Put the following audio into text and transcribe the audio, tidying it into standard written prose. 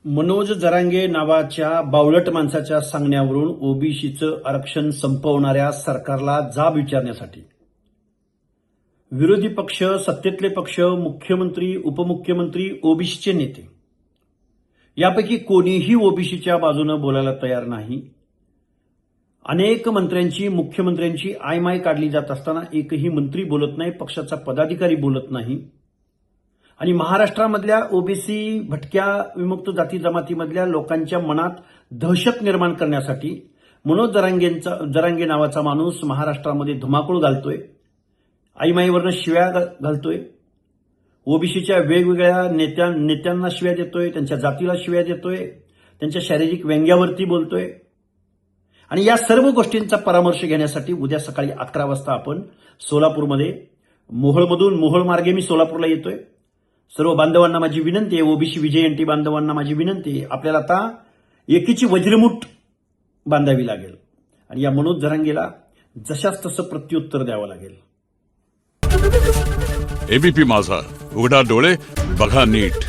मनोज जरांगे नावाच्या बावळट माणसाच्या सांगण्यावरून ओबीसीचं आरक्षण संपवणाऱ्या सरकारला जाब विचारण्यासाठी विरोधी पक्ष, सत्तेतले पक्ष, मुख्यमंत्री, उपमुख्यमंत्री, ओबीसीचे नेते यापैकी कोणीही ओबीसीच्या बाजूनं बोलायला तयार नाही. अनेक मंत्र्यांची, मुख्यमंत्र्यांची आयमाय काढली जात असताना एकही मंत्री बोलत नाही, पक्षाचा पदाधिकारी बोलत नाही. आणि महाराष्ट्रामधल्या ओबीसी, भटक्या, विमुक्त जाती जमातीमधल्या लोकांच्या मनात दहशत निर्माण करण्यासाठी मनोज जरांगे नावाचा माणूस महाराष्ट्रामध्ये धुमाकूळ घालतोय, आईमाईवरनं शिव्या घालतोय, ओबीसीच्या वेगवेगळ्या नेत्यांना शिव्या देतोय, त्यांच्या जातीला शिव्या देतोय, त्यांच्या शारीरिक व्यंग्यावरती बोलतोय. आणि या सर्व गोष्टींचा परामर्श घेण्यासाठी उद्या सकाळी 11 वाजता आपण सोलापूरमध्ये मोहोळ मार्गे मी सोलापूरला येतोय. सर्व बांधवांना माझी विनंती आहे, ओबीसी विजयंती बांधवांना माझी विनंती आहे, आपल्याला आता एकीची वज्रमुठ बांधावी लागेल आणि या मनोज जरांगेला जशास तसं प्रत्युत्तर द्यावं लागेल. एबीपी माझा, उघडा डोळे बघा नीट.